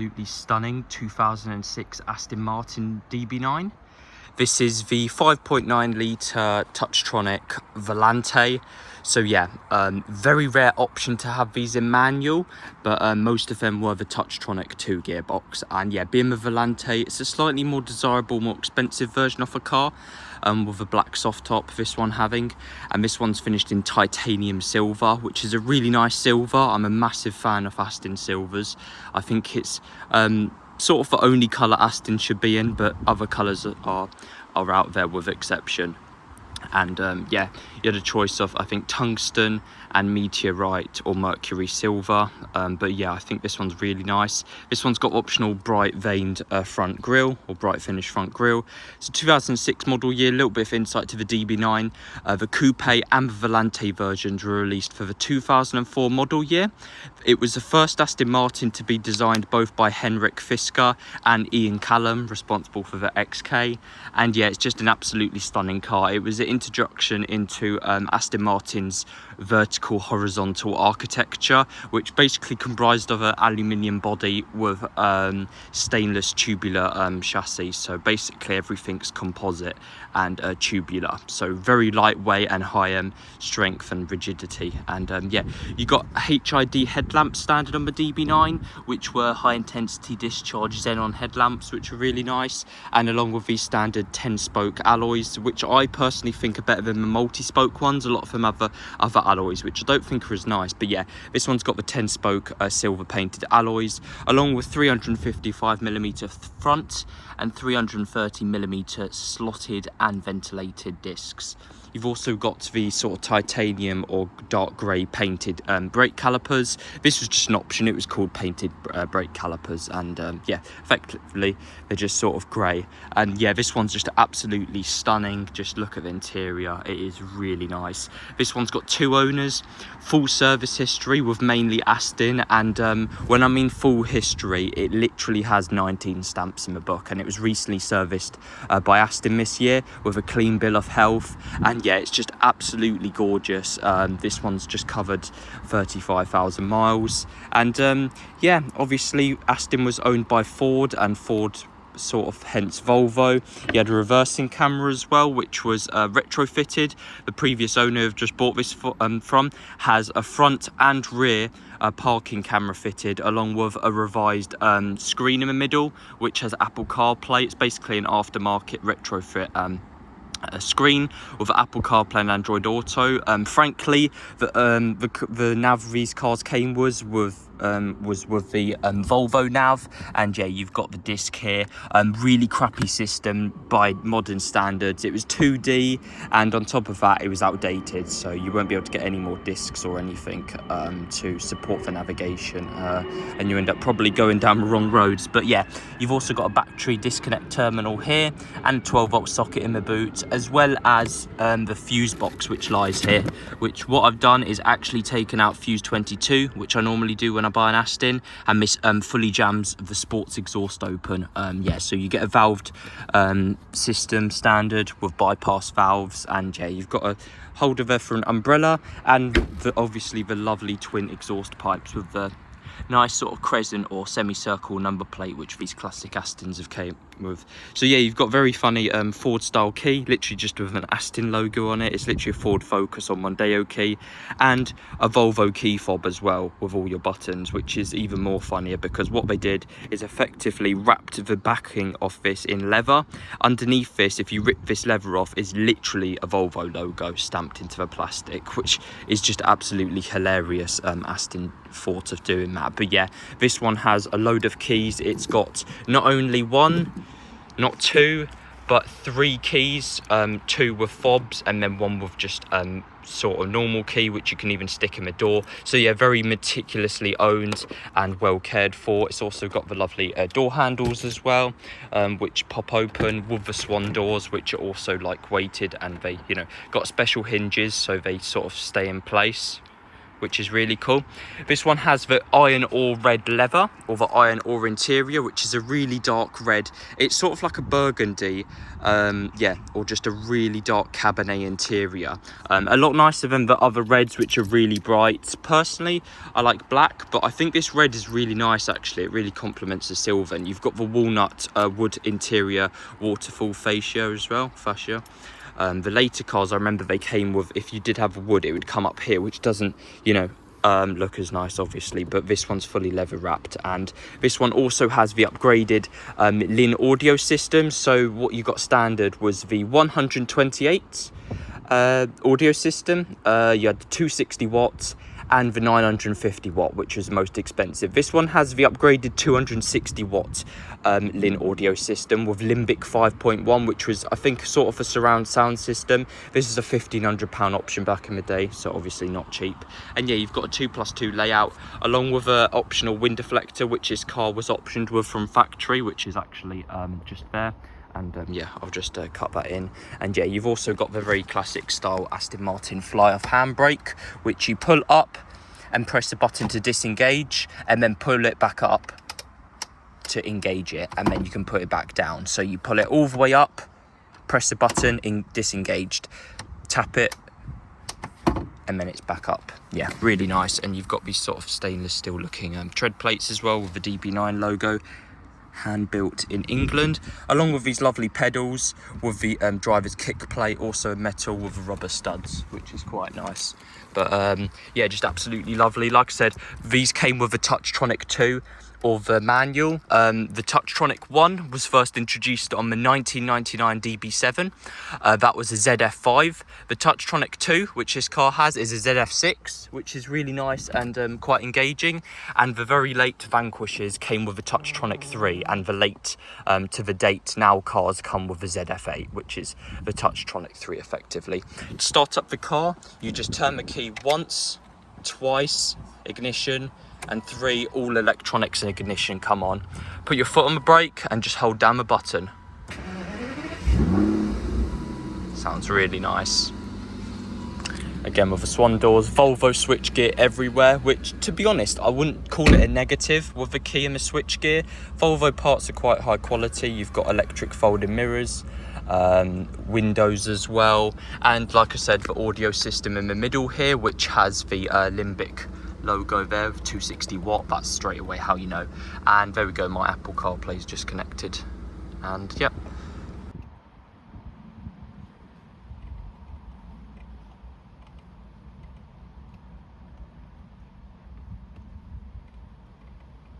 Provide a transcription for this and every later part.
absolutely stunning 2006 Aston Martin DB9. This is the 5.9 litre Touchtronic Volante. So yeah, very rare option to have these in manual, but most of them were the Touchtronic 2 gearbox. And yeah, being the Volante, it's a slightly more desirable, more expensive version of a car, with a black soft top, this one having. And this one's finished in titanium silver, which is a really nice silver. I'm a massive fan of Aston silvers. I think it's sort of the only colour Aston should be in, but other colours are out there with exception. And yeah, you had a choice of, I think, tungsten and meteorite or mercury silver, but yeah, I think this one's really nice. This one's got optional bright veined front grille, or bright finish front grille. It's a 2006 model year. A little bit of insight to the DB9. The coupe and the Volante versions were released for the 2004 model year. It was the first Aston Martin to be designed both by Henrik Fisker and Ian Callum, responsible for the XK. And yeah, it's just an absolutely stunning car. It was an introduction into Aston Martin's vertical horizontal architecture, which basically comprised of an aluminium body with stainless tubular chassis. So basically everything's composite and tubular, so very lightweight and high strength and rigidity. And yeah, you got HID headlamps standard on the DB9, which were high intensity discharge xenon headlamps, which are really nice, and along with these standard 10-spoke alloys, which I personally think are better than the multi-spoke ones. A lot of them have other alloys, which I don't think are as nice, but yeah, this one's got the 10-spoke silver painted alloys, along with 355mm front and 330mm slotted and ventilated discs. You've also got the sort of titanium or dark grey painted brake calipers. This was just an option. It was called painted brake calipers, and yeah, effectively they're just sort of grey. And yeah, this one's just absolutely stunning. Just look at the interior. It is really nice. This one's got 2 owners, full service history with mainly Aston, and when I mean full history, it literally has 19 stamps in the book, and it was recently serviced by Aston this year with a clean bill of health. And yeah, it's just absolutely gorgeous. This one's just covered 35,000 miles. And yeah, obviously Aston was owned by Ford, and Ford sort of hence Volvo. You had a reversing camera as well, which was retrofitted. The previous owner I've just bought this from has a front and rear parking camera fitted, along with a revised screen in the middle, which has Apple CarPlay. It's basically an aftermarket retrofit a screen with Apple CarPlay and Android Auto. Frankly, the nav these cars came was with the Volvo nav, and yeah, you've got the disc here. Really crappy system by modern standards. It was 2D, and on top of that, it was outdated, so you won't be able to get any more discs or anything to support the navigation, and you end up probably going down the wrong roads. But yeah, you've also got a battery disconnect terminal here and a 12-volt socket in the boot, as well as the fuse box which lies here, which what I've done is actually taken out fuse 22, which I normally do when I buy an Aston, and this fully jams the sports exhaust open. Yeah, so you get a valved system standard with bypass valves, and yeah, you've got a holder there for an umbrella, and obviously the lovely twin exhaust pipes with the nice sort of crescent or semicircle number plate, which these classic Astons have came with. So yeah, you've got very funny Ford style key, literally just with an Aston logo on it. It's literally a Ford Focus on Mondeo key, and a Volvo key fob as well with all your buttons, which is even more funnier because what they did is effectively wrapped the backing of this in leather. Underneath this, if you rip this leather off, is literally a Volvo logo stamped into the plastic, which is just absolutely hilarious. Aston thought of doing that. But yeah, this one has a load of keys. It's got not only one, not two, but 3 keys, 2 with fobs, and then 1 with just sort of normal key, which you can even stick in the door. So yeah, very meticulously owned and well cared for. It's also got the lovely door handles as well, which pop open with the swan doors, which are also like weighted, and they, you know, got special hinges so they sort of stay in place. which is really cool. This one has the iron ore red leather, or the iron ore interior, which is a really dark red. It's sort of like a burgundy, yeah, or just a really dark Cabernet interior. A lot nicer than the other reds, which are really bright. Personally, I like black, but I think this red is really nice actually. It really complements the silver. And you've got the walnut wood interior waterfall fascia as well, the later cars, I remember they came with, if you did have wood, it would come up here, which doesn't, you know, look as nice obviously, but this one's fully leather wrapped. And this one also has the upgraded Linn audio system. So what you got standard was the 128 audio system, you had the 260 watts and the 950 watt, which was most expensive. This one has the upgraded 260 watt Linn audio system with Limbik 5.1, which was, I think, sort of a surround sound system. This is a £1,500 option back in the day, so obviously not cheap. And yeah, you've got a 2+2 layout, along with an optional wind deflector, which this car was optioned with from factory, which is actually just there. And yeah, I'll just cut that in. And yeah, you've also got the very classic style Aston Martin fly-off handbrake, which you pull up and press the button to disengage, and then pull it back up to engage it, and then you can put it back down. So you pull it all the way up, press the button, disengaged, tap it, and then it's back up. Yeah, really nice. And you've got these sort of stainless steel looking tread plates as well with the DB9 logo, hand built in England, along with these lovely pedals with the driver's kick plate, also metal with rubber studs, which is quite nice. But yeah, just absolutely lovely. Like I said, these came with a Touchtronic 2 or the manual. The Touchtronic 1 was first introduced on the 1999 DB7. That was a ZF5. The Touchtronic 2, which this car has, is a ZF6, which is really nice and quite engaging. And the very late Vanquishes came with a Touchtronic 3, and the late to the date now cars come with the ZF8, which is the Touchtronic 3 effectively. To start up the car, you just turn the key once, twice, ignition, and 3, all electronics and ignition come on. Put your foot on the brake and just hold down the button. Sounds really nice. Again, with the swan doors, Volvo switchgear everywhere, which, to be honest, I wouldn't call it a negative with the key and the switchgear. Volvo parts are quite high quality. You've got electric folding mirrors, windows as well, and like I said, the audio system in the middle here, which has the Limbik logo there, 260 watt. That's straight away how you know. And there we go, my Apple CarPlay is just connected. And yep.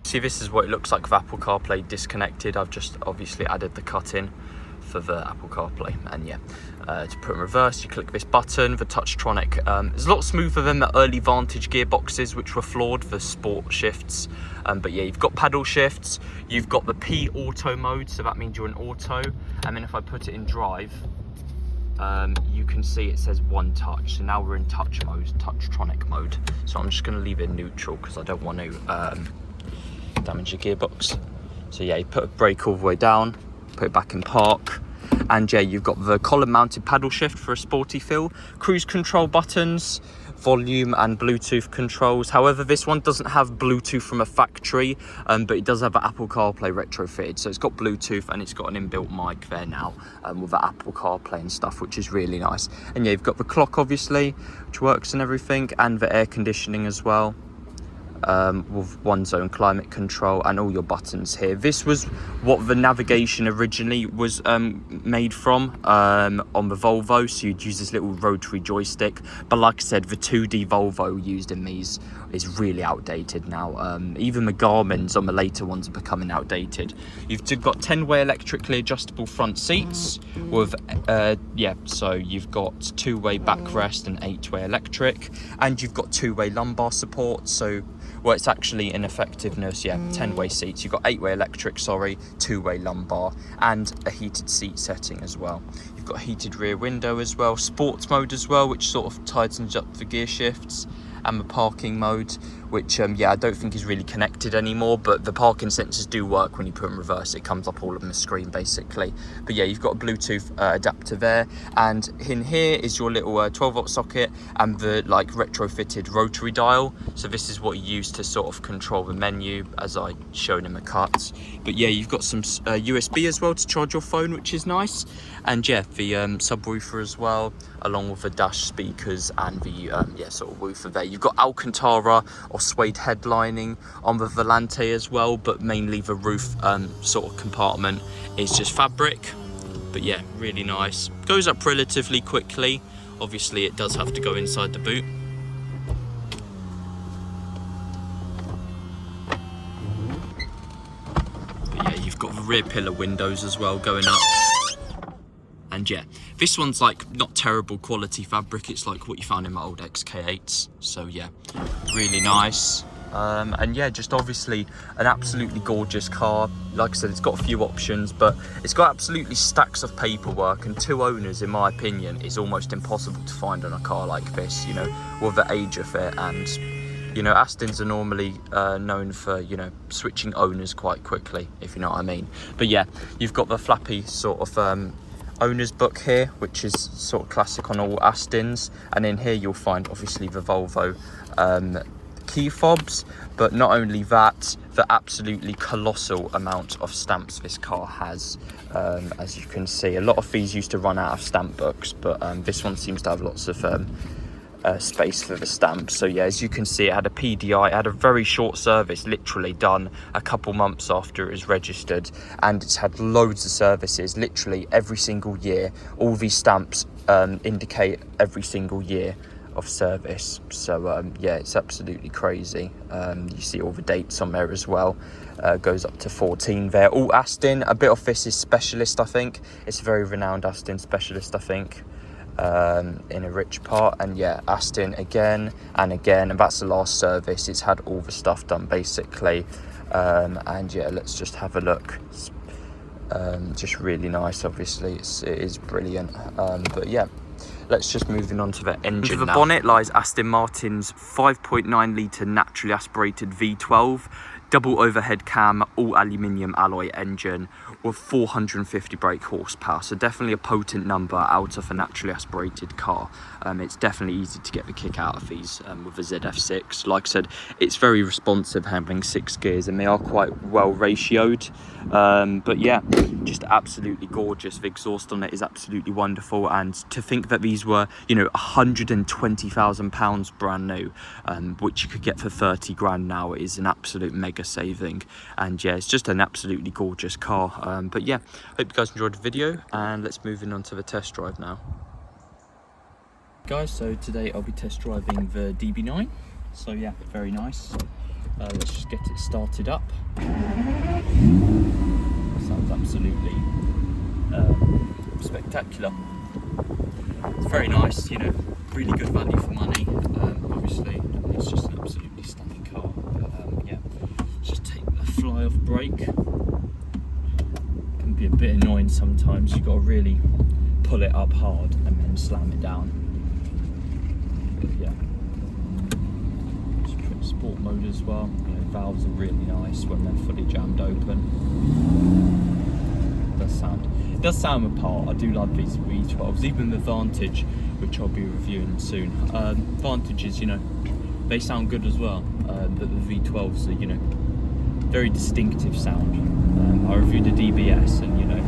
See, this is what it looks like with Apple CarPlay disconnected. I've just obviously added the cut in for the Apple CarPlay. And yeah, to put in reverse, you click this button. The Touchtronic is a lot smoother than the early Vantage gearboxes, which were flawed for sport shifts. But yeah, you've got paddle shifts, you've got the P auto mode, so that means you're in auto. And then if I put it in drive, you can see it says one touch. So now we're in touch mode, Touchtronic mode. So I'm just going to leave it neutral because I don't want to damage your gearbox. So yeah, you put a brake all the way down, put it back in park, and yeah, you've got the column mounted paddle shift for a sporty feel, cruise control buttons, volume and Bluetooth controls. However, this one doesn't have Bluetooth from a factory, but it does have an Apple CarPlay retrofitted, so it's got Bluetooth and it's got an inbuilt mic there now, with the Apple CarPlay and stuff, which is really nice. And yeah, you've got the clock obviously, which works and everything, and the air conditioning as well, with one zone climate control and all your buttons here. This was what the navigation originally was made from on the Volvo, so you'd use this little rotary joystick, but like I said, the 2D Volvo used in these is really outdated now. Even the Garmin's on the later ones are becoming outdated. You've got 10-way electrically adjustable front seats with yeah, so you've got 2-way backrest and 8-way electric, and you've got 2-way lumbar support. So well, it's actually in effectiveness, yeah, 10-way seats. You've got 8-way electric, 2-way lumbar, and a heated seat setting as well. You've got heated rear window as well, sports mode as well, which sort of tightens up the gear shifts, and the parking mode, which yeah, I don't think is really connected anymore, but the parking sensors do work when you put in reverse. It comes up all on the screen basically. But yeah, you've got a Bluetooth adapter there, and in here is your little 12-volt socket and the like retrofitted rotary dial. So this is what you use to sort of control the menu, as I shown in the cuts. But yeah, you've got some USB as well to charge your phone, which is nice. And yeah, the subwoofer as well, along with the dash speakers and the yeah, sort of woofer there. You've got Alcantara or suede headlining on the Volante as well, but mainly the roof sort of compartment is just fabric. But yeah, really nice. Goes up relatively quickly. Obviously it does have to go inside the boot. But yeah, you've got the rear pillar windows as well going up. And yeah, this one's like not terrible quality fabric. It's like what you found in my old XK8s. So yeah, really nice. And yeah, just obviously an absolutely gorgeous car. Like I said, it's got a few options, but it's got absolutely stacks of paperwork, and 2 owners, in my opinion, is almost impossible to find on a car like this, you know, with the age of it. And you know, Astons are normally known for, you know, switching owners quite quickly, if you know what I mean. But yeah, you've got the flappy sort of owner's book here, which is sort of classic on all Astons, and in here you'll find obviously the Volvo key fobs. But not only that, the absolutely colossal amount of stamps this car has. As you can see, a lot of these used to run out of stamp books, but this one seems to have lots of space for the stamps. So yeah, as you can see, it had a PDI, it had a very short service, literally done a couple months after it was registered, and it's had loads of services literally every single year. All these stamps indicate every single year of service. So yeah, it's absolutely crazy. You see all the dates on there as well. Goes up to 14 there. All Aston. A bit of this is specialist, I think. It's a very renowned Aston specialist, I think, in a rich part. And yeah, Aston again and again, and that's the last service. It's had all the stuff done basically. And yeah, let's just have a look. Just really nice. Obviously it is brilliant. But yeah, let's just move on to the engine. Under the bonnet lies Aston Martin's 5.9 litre naturally aspirated V12 double overhead cam, all aluminium alloy engine with 450 brake horsepower. So definitely a potent number out of a naturally aspirated car. It's definitely easy to get the kick out of these with a ZF6. Like I said, it's very responsive, having 6 gears, and they are quite well ratioed. But yeah, just absolutely gorgeous. The exhaust on it is absolutely wonderful, and to think that these were, you know, £120,000 brand new, which you could get for 30 grand now, is an absolute mega saving. And yeah, it's just an absolutely gorgeous car. But yeah, hope you guys enjoyed the video, and let's move on to the test drive now. Guys, so today I'll be test driving the DB9. So yeah, very nice. Let's just get it started up. Sounds absolutely spectacular. It's very nice, you know, really good value for money. Obviously, it's just an absolutely stunning car. But yeah, just take the fly off brake. Can be a bit annoying sometimes. You've got to really pull it up hard and then slam it down. But yeah, just put sport mode as well. You know, valves are really nice when they're fully jammed open. It does sound apart. I do love these V12s, even the Vantage, which I'll be reviewing soon. Vantages, you know, they sound good as well. But the V12s are, you know, very distinctive sound. I reviewed the DBS, and you know,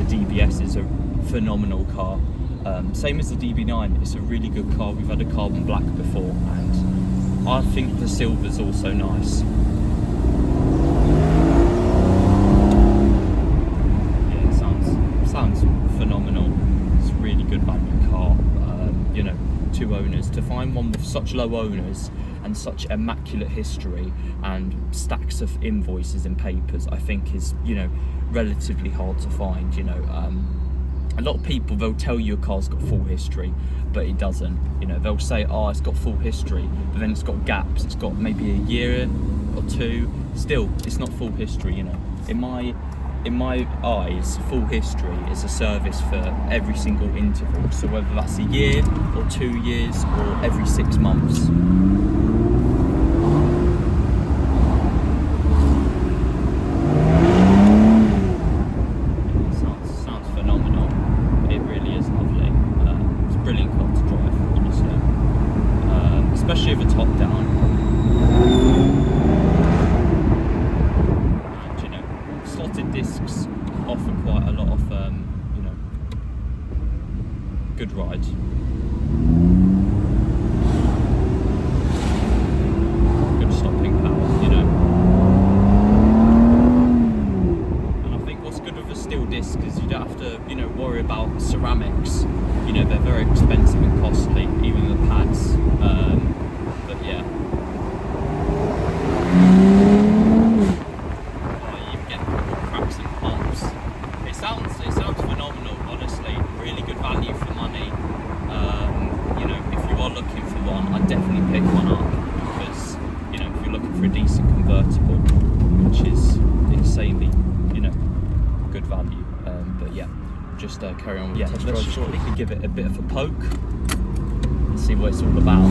the DBS is a phenomenal car. Same as the DB9, it's a really good car. We've had a carbon black before, and I think the silver's also nice. Yeah, it sounds phenomenal. It's a really good value car. You know, 2 owners. To find one with such low owners and such immaculate history and stacks of invoices and papers, I think is, you know, relatively hard to find. You know, a lot of people, they'll tell you a car's got full history, but it doesn't. You know, they'll say, oh, it's got full history, but then it's got gaps. It's got maybe a year or 2. Still, it's not full history. You know, in my eyes, full history is a service for every single interval. So whether that's a year or 2 years or every 6 months. good ride. Good stopping power, you know. And I think what's good with a steel disc is you don't have to, you know, worry about ceramics. You know, they're very expensive and costly, even the pads. But yeah. You get cracks and pumps. It sounds phenomenal, honestly. Really good value for money. You know, if you are looking for one, I'd definitely pick one up, because, you know, if you're looking for a decent convertible, which is insanely, you know, good value. But yeah, just carry on with the test drive shortly to give it a bit of a poke and see what it's all about.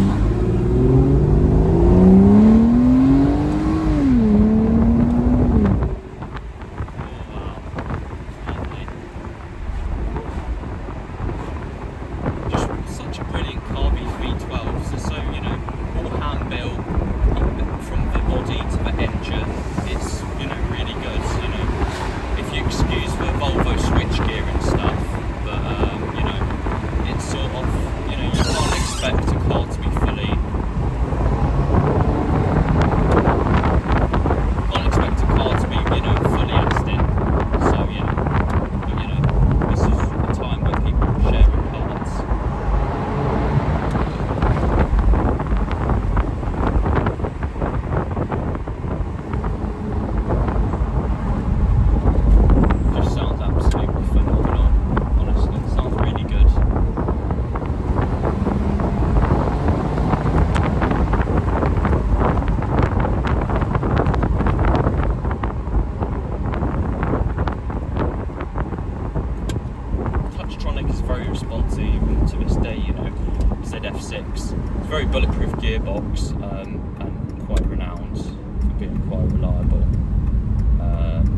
Very bulletproof gearbox, and quite renowned for being quite reliable.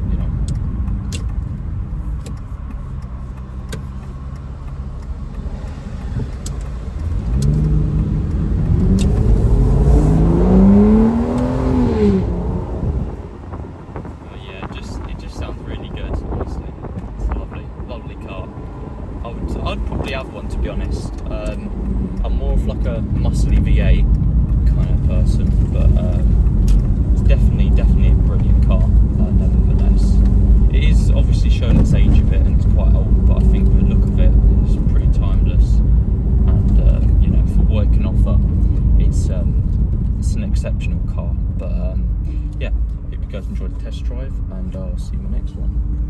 You know. Yeah, it just sounds really good. Honestly, it's a lovely car. I'd probably have one, to be honest. I'm more of like a muscly V8 kind of person, but it's definitely a brilliant car, nevertheless. It is obviously showing its age a bit and it's quite old, but I think the look of it is pretty timeless, and you know, for what it can offer, it's an exceptional car. But yeah, hope you guys enjoyed the test drive, and I'll see you in the next one.